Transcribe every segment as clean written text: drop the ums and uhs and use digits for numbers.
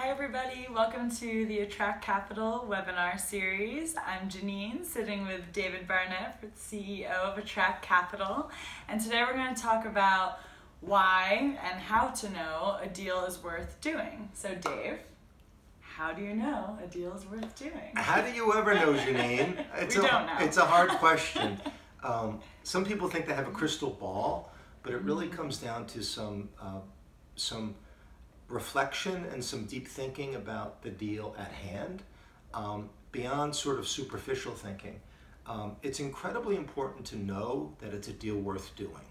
Hi everybody, welcome to the Attract Capital webinar series. I'm Janine, sitting with David Barnett, CEO of Attract Capital, and today we're going to talk about why and how to know a deal is worth doing. So Dave, how do you know a deal is worth doing? How do you ever know, Janine? We don't know. It's a hard question. Some people think they have a crystal ball, but it really comes down to some reflection and some deep thinking about the deal at hand, beyond sort of superficial thinking. It's incredibly important to know that it's a deal worth doing.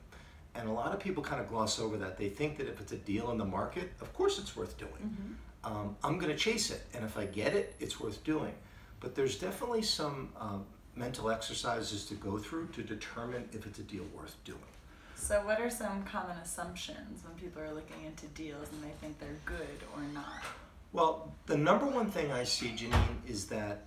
And a lot of people kind of gloss over that. They think that if it's a deal in the market, of course it's worth doing. I'm going to chase it, and if I get it, it's worth doing. But there's definitely some mental exercises to go through to determine if it's a deal worth doing. So what are some common assumptions when people are looking into deals and they think they're good or not? Well, the number one thing I see, Janine, is that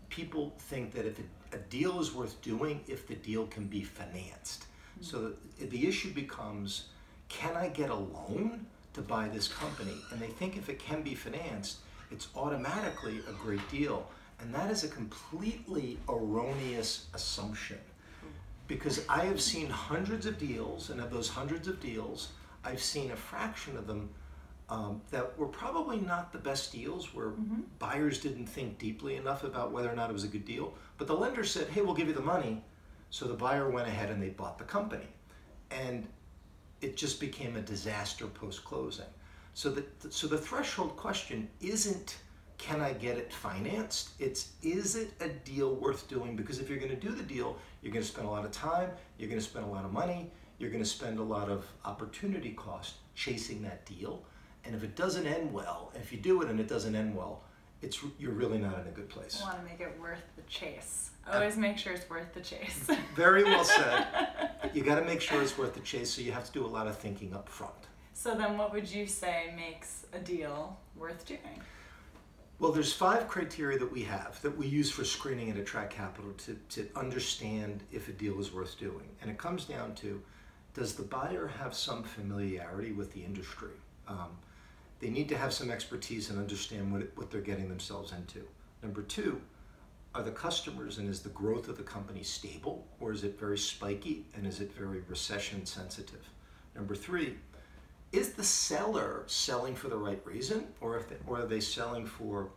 people think that if a deal is worth doing if the deal can be financed. So the issue becomes, can I get a loan to buy this company? And they think if it can be financed, it's automatically a great deal. And that is a completely erroneous assumption. Because I have seen hundreds of deals, and of those hundreds of deals, I've seen a fraction of them that were probably not the best deals, where buyers didn't think deeply enough about whether or not it was a good deal. But the lender said, hey, we'll give you the money. So the buyer went ahead and they bought the company. And it just became a disaster post-closing. So the threshold question isn't, can I get it financed? It's, is it a deal worth doing? Because if you're going to do the deal, you're going to spend a lot of time, you're going to spend a lot of money, you're going to spend a lot of opportunity cost chasing that deal. And if it doesn't end well, if you do it and it doesn't end well, you're really not in a good place. I want to make it worth the chase. Always make sure it's worth the chase. Very well said. You got to make sure it's worth the chase, so you have to do a lot of thinking up front. So then what would you say makes a deal worth doing? Well, there's 5 criteria that we have that we use for screening at Attract Capital to understand if a deal is worth doing. And it comes down to, does the buyer have some familiarity with the industry? They need to have some expertise and understand what they're getting themselves into. Number 2, are the customers and is the growth of the company stable, or is it very spiky and is it very recession sensitive? Number 3, is the seller selling for the right reason, or are they selling for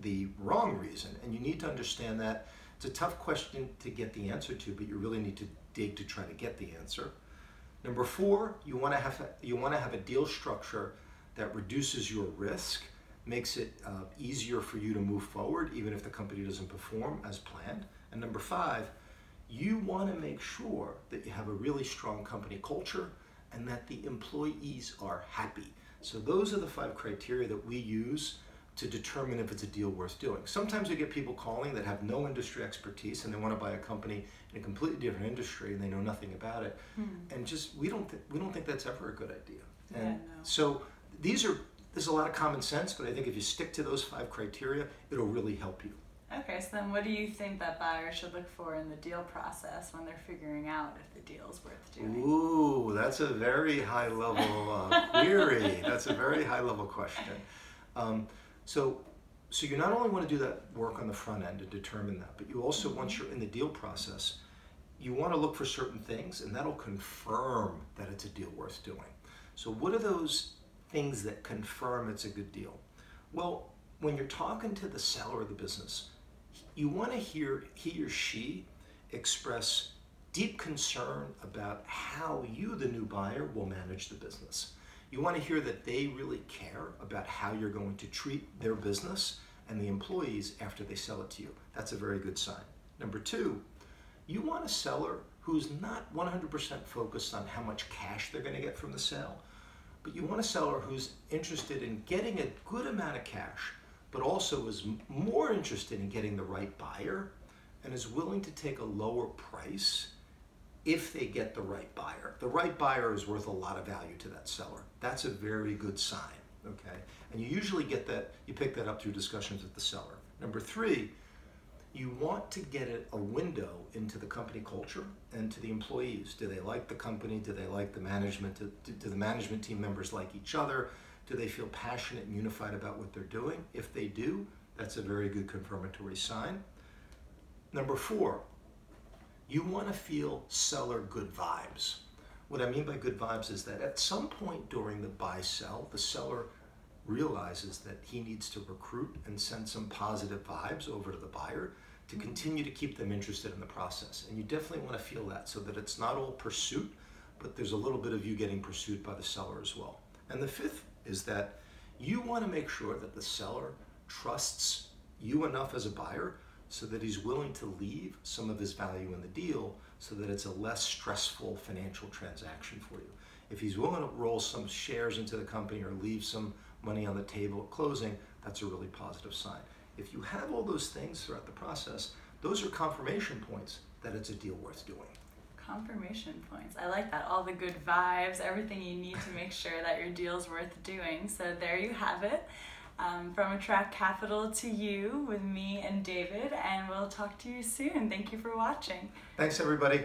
the wrong reason? And you need to understand that. It's a tough question to get the answer to, but you really need to dig to try to get the answer. Number 4, you want to have a deal structure that reduces your risk, makes it easier for you to move forward even if the company doesn't perform as planned. And number 5, you want to make sure that you have a really strong company culture and that the employees are happy. So those are the 5 criteria that we use to determine if it's a deal worth doing. Sometimes we get people calling that have no industry expertise and they want to buy a company in a completely different industry and they know nothing about it. And just we don't think that's ever a good idea. And so there's a lot of common sense, but I think if you stick to those 5 criteria, it'll really help you. Okay, so then what do you think that buyers should look for in the deal process when they're figuring out if the deal is worth doing? Ooh, that's a very high level query. That's a very high level question. So you not only want to do that work on the front end to determine that, but you also, once you're in the deal process, you want to look for certain things, and that'll confirm that it's a deal worth doing. So what are those things that confirm it's a good deal? Well, when you're talking to the seller of the business, you want to hear he or she express deep concern about how you, the new buyer, will manage the business. You want to hear that they really care about how you're going to treat their business and the employees after they sell it to you. That's a very good sign. Number 2, you want a seller who's not 100% focused on how much cash they're going to get from the sale, but you want a seller who's interested in getting a good amount of cash, but also is more interested in getting the right buyer and is willing to take a lower price if they get the right buyer. The right buyer is worth a lot of value to that seller. That's a very good sign, okay? And you usually get that, you pick that up through discussions with the seller. Number 3, you want to get a window into the company culture and to the employees. Do they like the company? Do they like the management? Do the management team members like each other? Do Do they feel passionate and unified about what they're doing? If they do, that's a very good confirmatory sign. Number 4, you want to feel seller good vibes. What I mean by good vibes is that at some point during the buy-sell, the seller realizes that he needs to recruit and send some positive vibes over to the buyer to continue to keep them interested in the process. And you definitely want to feel that so that it's not all pursuit, but there's a little bit of you getting pursued by the seller as well. And the 5th is that you want to make sure that the seller trusts you enough as a buyer so that he's willing to leave some of his value in the deal so that it's a less stressful financial transaction for you. If he's willing to roll some shares into the company or leave some money on the table at closing, that's a really positive sign. If you have all those things throughout the process, those are confirmation points that it's a deal worth doing. Confirmation points. I like that. All the good vibes, everything you need to make sure that your deal's worth doing. So there you have it. From Attract Capital to you with me and David, and we'll talk to you soon. Thank you for watching. Thanks, everybody.